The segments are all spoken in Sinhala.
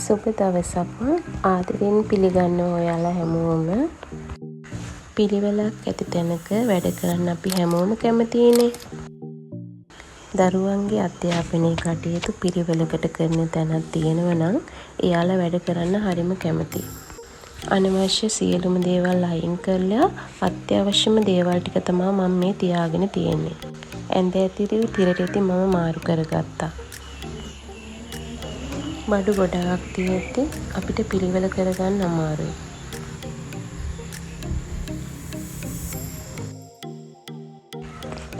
සුබ දවසක් ආදරයෙන් පිළිගන්නවා ඔයාලා හැමෝම. පිළිවෙලක් ඇති තැනක වැඩ කරන්න අපි හැමෝම කැමතියිනේ. දරුවන්ගේ අධ්‍යාපනය කටයුතු පිළිවෙලකට කරන තැනක් තියෙනවා නම් එයාලා වැඩ කරන්න හරිම කැමතියි. අනවශ්‍ය සියලුම දේවල් අයින් කරලා අත්‍යවශ්‍යම දේවල් ටික තමයි මම මේ තියාගෙන තියෙන්නේ. ඇඳ ඇතිරි තිරටි මම මාරු කරගත්තා. බඩු ගොඩාක් තියෙද්දි අපිට පිළිවෙල කරගන්න අමාරුයි.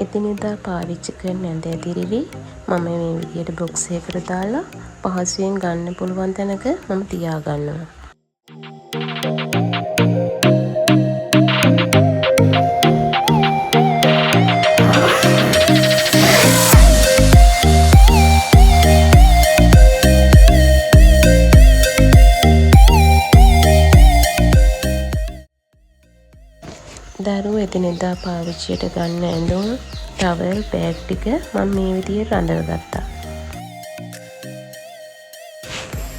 එදිනෙදා පාවිච්චි කරන ඇඳ ඇතිරිලි මම මේ විදියට බොක්ස් එකකට දාලා පහසුවෙන් ගන්න පුළුවන් තැනක මම තියාගන්නවා. දරුවෝ එදිනෙදා පාවිච්චියට ගන්න ඇඳුම්, ටවල්, බෑග් ටික මම මේ විදියට රඳවගත්තා.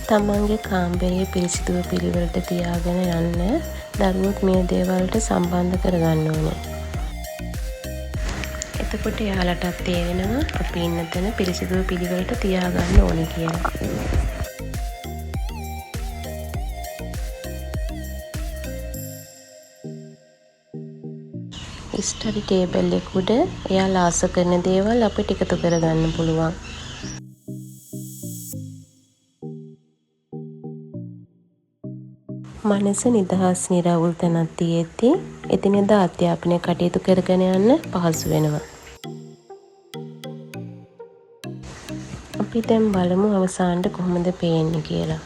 තමන්ගේ කාමරයේ පිරිසිදුව පිළිවෙලට තියාගෙන යන්න දරුවොත් මේ දේවල්ට සම්බන්ධ කරගන්න ඕනේ. එතකොට එයාලටත් තේරෙනවා අපි ඉන්න තැන පිරිසිදුව පිළිවෙලට තියාගන්න ඕනේ කියලා. ස්ටඩි ටේබල් එක උඩ එයාලා ආස කරන දේවල් අපිට එකතු කරගන්න පුළුවන්. මනස නිදහස් නිරවුල් තැනක් තියෙද්දි එදිනෙදා අධ්‍යාපනය කටයුතු කරගෙන යන්න පහසු වෙනවා. අපි දැන් බලමු අවසානට කොහොමද පේන්නේ කියලා.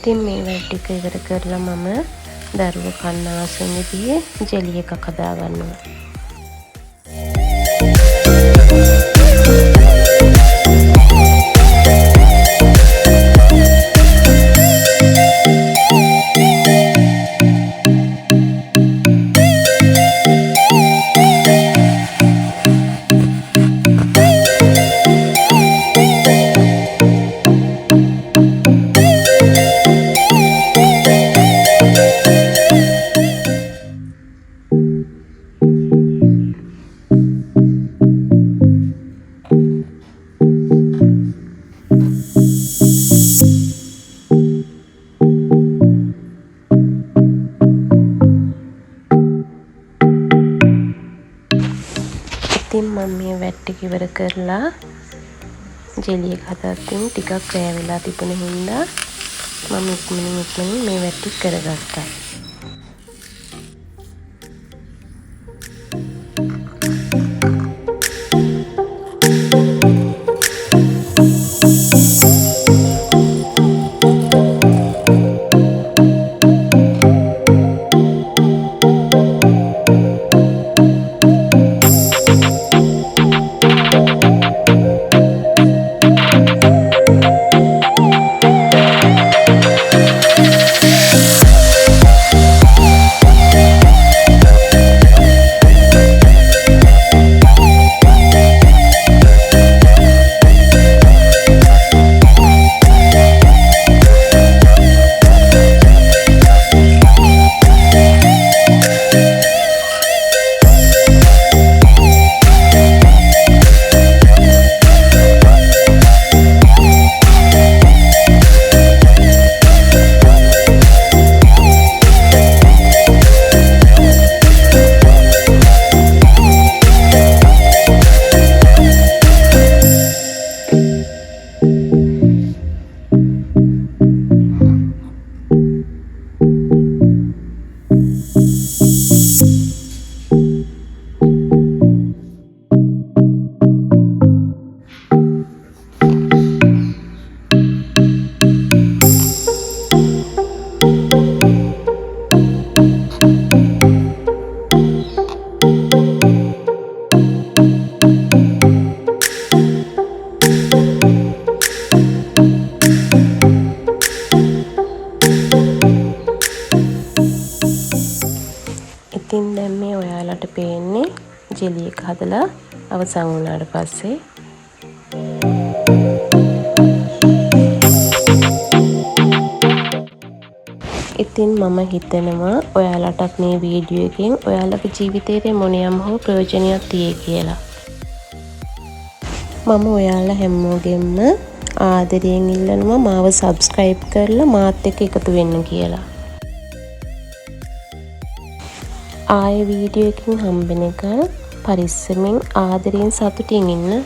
ඉතින් මේ වැඩ ටික ඉවර කරලා මම දරුවෝ කන්න ආසන්න විදිහේ ජෙලි එකක් හදා ගන්නවා. ඉතින් මම මේ වැඩ ටික ඉවර කරලා ජෙලි එක හදද්දී ටිකක් රෑ වෙලා තිබුණ හින්දා මම ඉක්මනින් මේ වැඩ ටික කරගත්තා. ඉතින් දැන් මේ ඔයාලට පේන්නේ ජෙලි එක හදලා අවසන් වුණාට පස්සේ. ඉතින් මම හිතනවා ඔයාලටත් මේ වීඩියෝ එකෙන් ඔයාලගේ ජීවිතේට මොනියම් හෝ ප්‍රයෝජනයක් තියෙයි කියලා. මම ඔයාලා හැමෝගෙම ආදරයෙන් ඉල්ලනවා මාව සබ්ස්ක්‍රයිබ් කරලා මාත් එක්ක එකතු වෙන්න කියලා. ආයෙ වීඩියෝ එකකින් හම්බෙනකන් පරිස්සමෙන් ආදරයෙන් සතුටින් ඉන්න.